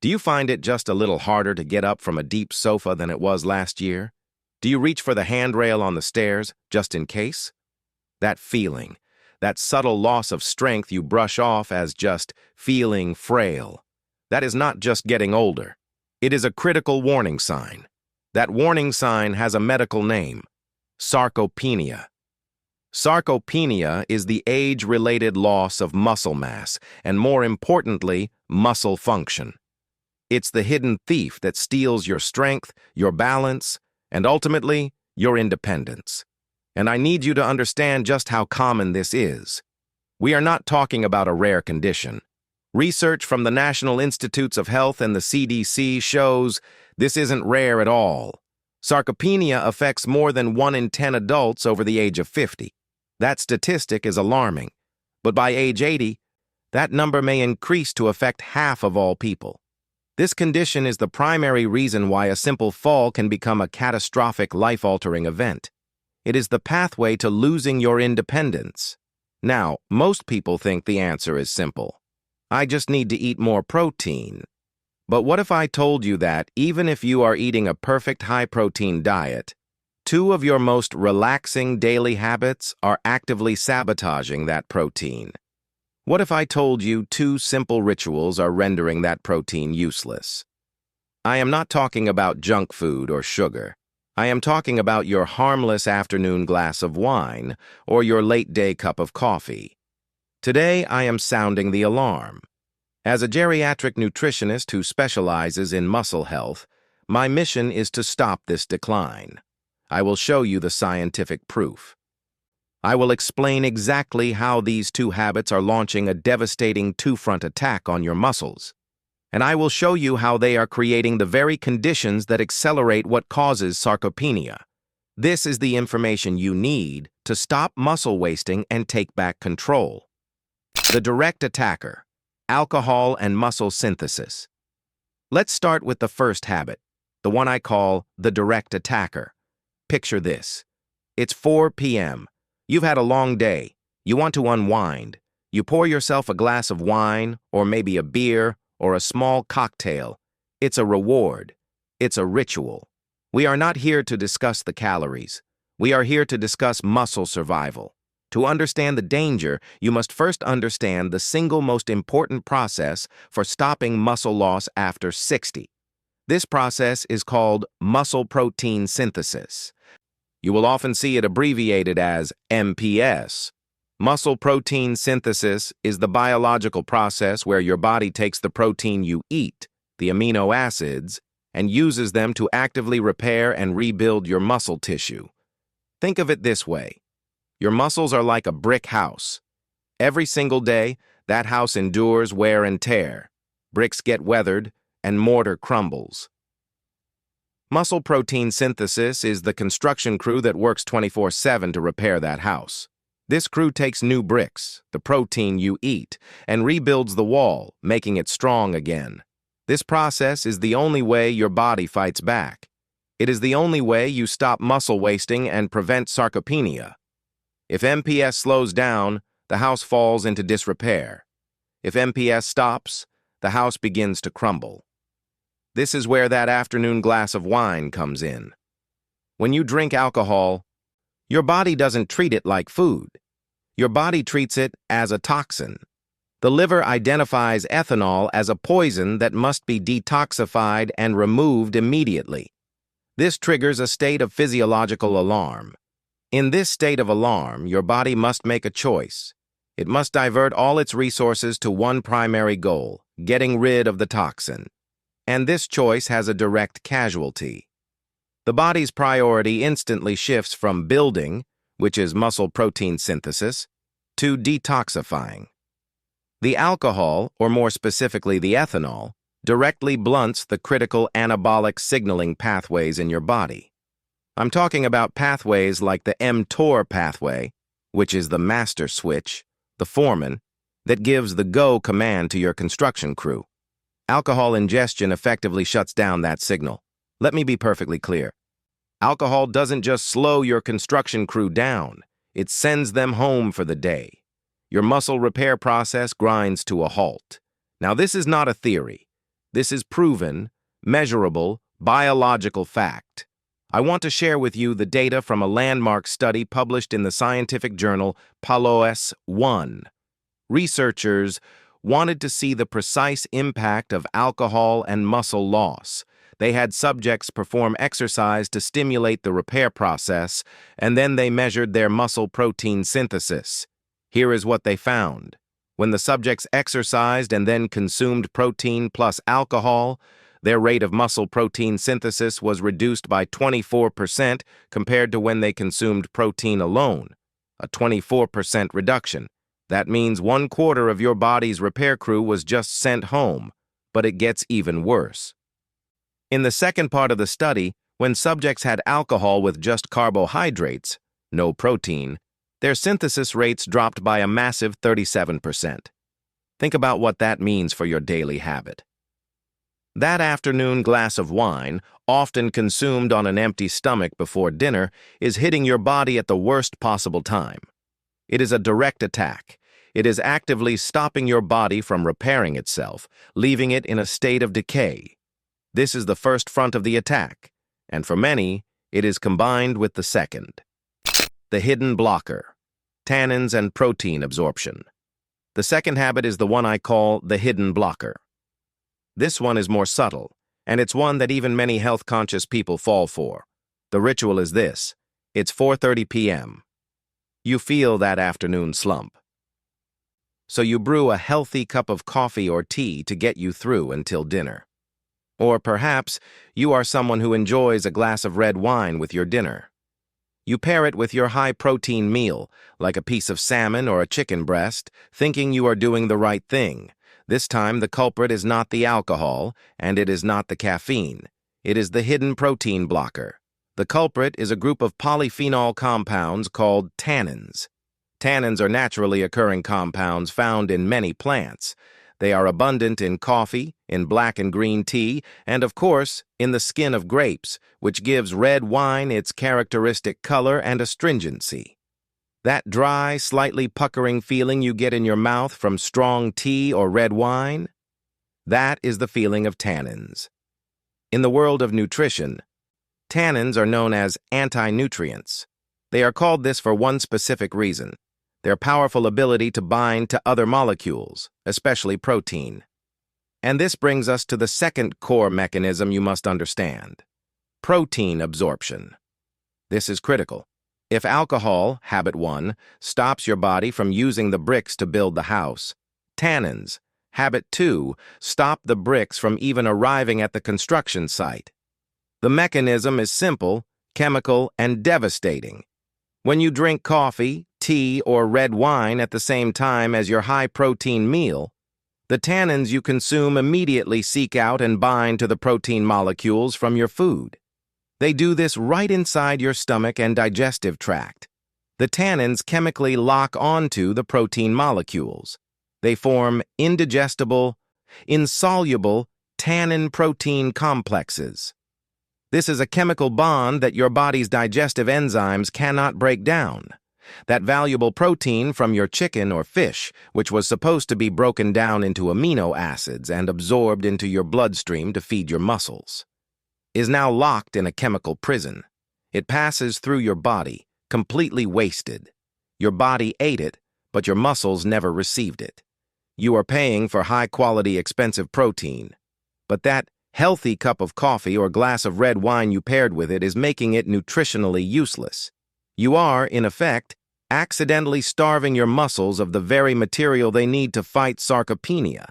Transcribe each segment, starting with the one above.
Do you find it just a little harder to get up from a deep sofa than it was last year? Do you reach for the handrail on the stairs, just in case? That feeling, that subtle loss of strength you brush off as just feeling frail, that is not just getting older. It is a critical warning sign. That warning sign has a medical name: sarcopenia. Sarcopenia is the age-related loss of muscle mass and, more importantly, muscle function. It's the hidden thief that steals your strength, your balance, and ultimately, your independence. And I need you to understand just how common this is. We are not talking about a rare condition. Research from the National Institutes of Health and the CDC shows this isn't rare at all. Sarcopenia affects more than 1 in 10 adults over the age of 50. That statistic is alarming. But by age 80, that number may increase to affect half of all people. This condition is the primary reason why a simple fall can become a catastrophic, life-altering event. It is the pathway to losing your independence. Now, most people think the answer is simple. I just need to eat more protein. But what if I told you that, even if you are eating a perfect high-protein diet, 2 of your most relaxing daily habits are actively sabotaging that protein? What if I told you 2 simple rituals are rendering that protein useless? I am not talking about junk food or sugar. I am talking about your harmless afternoon glass of wine or your late-day cup of coffee. Today, I am sounding the alarm. As a geriatric nutritionist who specializes in muscle health, my mission is to stop this decline. I will show you the scientific proof. I will explain exactly how these 2 habits are launching a devastating 2-front attack on your muscles. And I will show you how they are creating the very conditions that accelerate what causes sarcopenia. This is the information you need to stop muscle wasting and take back control. The direct attacker: alcohol and muscle synthesis. Let's start with the first habit, the one I call the direct attacker. Picture this. It's 4 p.m. You've had a long day. You want to unwind. You pour yourself a glass of wine, or maybe a beer, or a small cocktail. It's a reward. It's a ritual. We are not here to discuss the calories. We are here to discuss muscle survival. To understand the danger, you must first understand the single most important process for stopping muscle loss after 60. This process is called muscle protein synthesis. You will often see it abbreviated as MPS. Muscle protein synthesis is the biological process where your body takes the protein you eat, the amino acids, and uses them to actively repair and rebuild your muscle tissue. Think of it this way. Your muscles are like a brick house. Every single day, that house endures wear and tear. Bricks get weathered, and mortar crumbles. Muscle protein synthesis is the construction crew that works 24/7 to repair that house. This crew takes new bricks, the protein you eat, and rebuilds the wall, making it strong again. This process is the only way your body fights back. It is the only way you stop muscle wasting and prevent sarcopenia. If MPS slows down, the house falls into disrepair. If MPS stops, the house begins to crumble. This is where that afternoon glass of wine comes in. When you drink alcohol, your body doesn't treat it like food. Your body treats it as a toxin. The liver identifies ethanol as a poison that must be detoxified and removed immediately. This triggers a state of physiological alarm. In this state of alarm, your body must make a choice. It must divert all its resources to one primary goal: getting rid of the toxin. And this choice has a direct casualty. The body's priority instantly shifts from building, which is muscle protein synthesis, to detoxifying. The alcohol, or more specifically the ethanol, directly blunts the critical anabolic signaling pathways in your body. I'm talking about pathways like the mTOR pathway, which is the master switch, the foreman, that gives the go command to your construction crew. Alcohol ingestion effectively shuts down that signal. Let me be perfectly clear. Alcohol doesn't just slow your construction crew down, it sends them home for the day. Your muscle repair process grinds to a halt. Now, this is not a theory. This is proven, measurable, biological fact. I want to share with you the data from a landmark study published in the scientific journal PLOS One. Researchers wanted to see the precise impact of alcohol and muscle loss. They had subjects perform exercise to stimulate the repair process, and then they measured their muscle protein synthesis. Here is what they found. When the subjects exercised and then consumed protein plus alcohol, their rate of muscle protein synthesis was reduced by 24% compared to when they consumed protein alone, a 24% reduction. That means 1/4 of your body's repair crew was just sent home, but it gets even worse. In the second part of the study, when subjects had alcohol with just carbohydrates, no protein, their synthesis rates dropped by a massive 37%. Think about what that means for your daily habit. That afternoon glass of wine, often consumed on an empty stomach before dinner, is hitting your body at the worst possible time. It is a direct attack. It is actively stopping your body from repairing itself, leaving it in a state of decay. This is the first front of the attack, and for many, it is combined with the second. The hidden blocker, tannins and protein absorption. The second habit is the one I call the hidden blocker. This one is more subtle, and it's one that even many health-conscious people fall for. The ritual is this. It's 4:30 p.m. You feel that afternoon slump. So you brew a healthy cup of coffee or tea to get you through until dinner. Or perhaps you are someone who enjoys a glass of red wine with your dinner. You pair it with your high-protein meal, like a piece of salmon or a chicken breast, thinking you are doing the right thing. This time, the culprit is not the alcohol, and it is not the caffeine. It is the hidden protein blocker. The culprit is a group of polyphenol compounds called tannins. Tannins are naturally occurring compounds found in many plants. They are abundant in coffee, in black and green tea, and of course, in the skin of grapes, which gives red wine its characteristic color and astringency. That dry, slightly puckering feeling you get in your mouth from strong tea or red wine? That is the feeling of tannins. In the world of nutrition, tannins are known as anti-nutrients. They are called this for one specific reason: their powerful ability to bind to other molecules, especially protein. And this brings us to the second core mechanism you must understand: protein absorption. This is critical. If alcohol, habit 1, stops your body from using the bricks to build the house, tannins, habit 2, stop the bricks from even arriving at the construction site. The mechanism is simple, chemical, and devastating. When you drink coffee, tea, or red wine at the same time as your high-protein meal, the tannins you consume immediately seek out and bind to the protein molecules from your food. They do this right inside your stomach and digestive tract. The tannins chemically lock onto the protein molecules. They form indigestible, insoluble tannin-protein complexes. This is a chemical bond that your body's digestive enzymes cannot break down. That valuable protein from your chicken or fish, which was supposed to be broken down into amino acids and absorbed into your bloodstream to feed your muscles, is now locked in a chemical prison. It passes through your body, completely wasted. Your body ate it, but your muscles never received it. You are paying for high-quality, expensive protein, but that healthy cup of coffee or glass of red wine you paired with it is making it nutritionally useless. You are, in effect, accidentally starving your muscles of the very material they need to fight sarcopenia.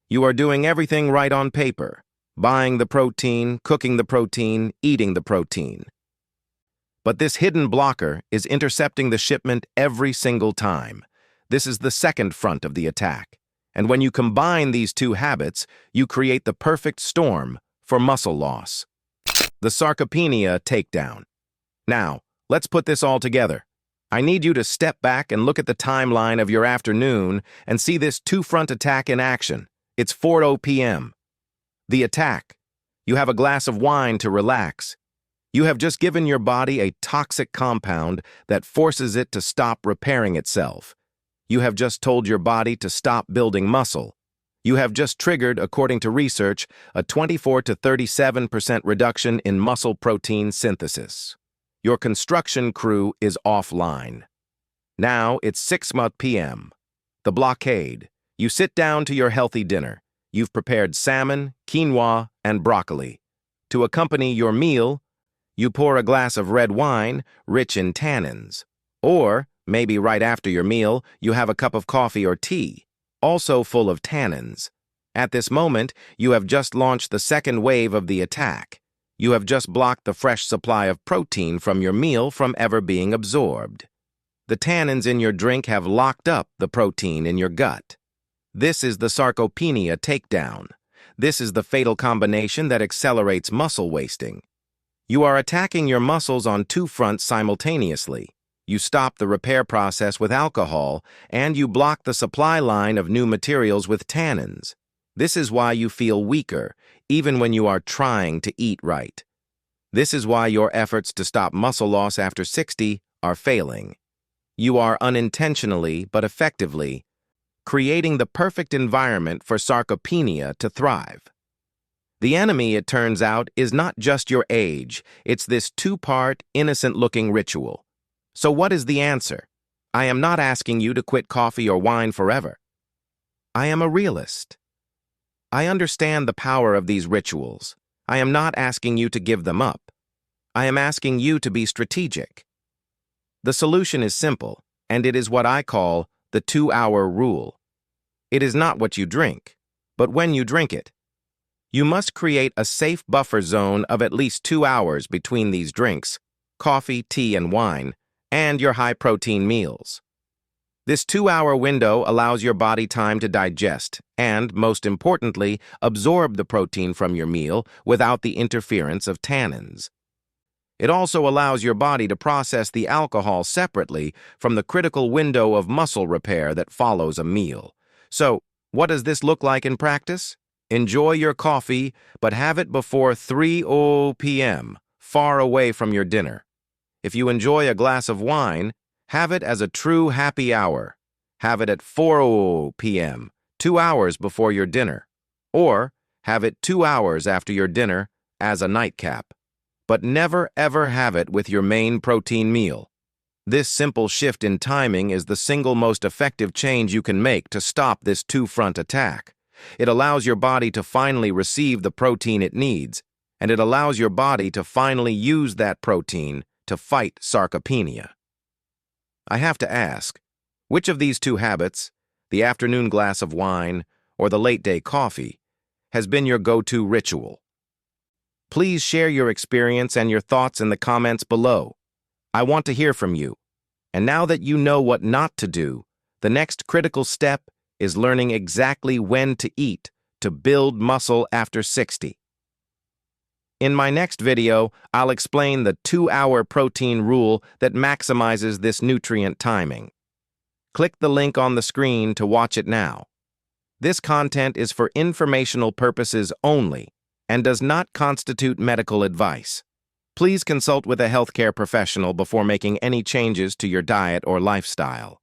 You are doing everything right on paper: buying the protein, cooking the protein, eating the protein. But this hidden blocker is intercepting the shipment every single time. This is the second front of the attack. And when you combine these two habits, you create the perfect storm for muscle loss. The Sarcopenia takedown. Now, let's put this all together. I need you to step back and look at the timeline of your afternoon and see this two-front attack in action. It's 4:00 p.m. The attack. You have a glass of wine to relax. You have just given your body a toxic compound that forces it to stop repairing itself. You have just told your body to stop building muscle. You have just triggered, according to research, a 24 to 37% reduction in muscle protein synthesis. Your construction crew is offline. Now it's 6 p.m. The blockade. You sit down to your healthy dinner. You've prepared salmon, quinoa, and broccoli. To accompany your meal, you pour a glass of red wine, rich in tannins. Or, maybe right after your meal, you have a cup of coffee or tea, also full of tannins. At this moment, you have just launched the second wave of the attack. You have just blocked the fresh supply of protein from your meal from ever being absorbed. The tannins in your drink have locked up the protein in your gut. This is the sarcopenia takedown. This is the fatal combination that accelerates muscle wasting. You are attacking your muscles on two fronts simultaneously. You stop the repair process with alcohol, and you block the supply line of new materials with tannins. This is why you feel weaker, even when you are trying to eat right. This is why your efforts to stop muscle loss after 60 are failing. You are unintentionally, but effectively, creating the perfect environment for sarcopenia to thrive. The enemy, it turns out, is not just your age. It's this two-part, innocent-looking ritual. So what is the answer? I am not asking you to quit coffee or wine forever. I am a realist. I understand the power of these rituals. I am not asking you to give them up. I am asking you to be strategic. The solution is simple, and it is what I call the 2-hour rule. It is not what you drink, but when you drink it. You must create a safe buffer zone of at least 2 hours between these drinks, coffee, tea, and wine, and your high-protein meals. This 2-hour window allows your body time to digest and, most importantly, absorb the protein from your meal without the interference of tannins. It also allows your body to process the alcohol separately from the critical window of muscle repair that follows a meal. So, what does this look like in practice? Enjoy your coffee, but have it before 3 p.m., far away from your dinner. If you enjoy a glass of wine, have it as a true happy hour. Have it at 4 p.m., 2 hours before your dinner. Or have it 2 hours after your dinner as a nightcap. But never ever have it with your main protein meal. This simple shift in timing is the single most effective change you can make to stop this two-front attack. It allows your body to finally receive the protein it needs, and it allows your body to finally use that protein to fight sarcopenia. I have to ask, which of these two habits, the afternoon glass of wine or the late-day coffee, has been your go-to ritual? Please share your experience and your thoughts in the comments below. I want to hear from you. And now that you know what not to do, the next critical step is learning exactly when to eat to build muscle after 60. In my next video, I'll explain the 2-hour protein rule that maximizes this nutrient timing. Click the link on the screen to watch it now. This content is for informational purposes only and does not constitute medical advice. Please consult with a healthcare professional before making any changes to your diet or lifestyle.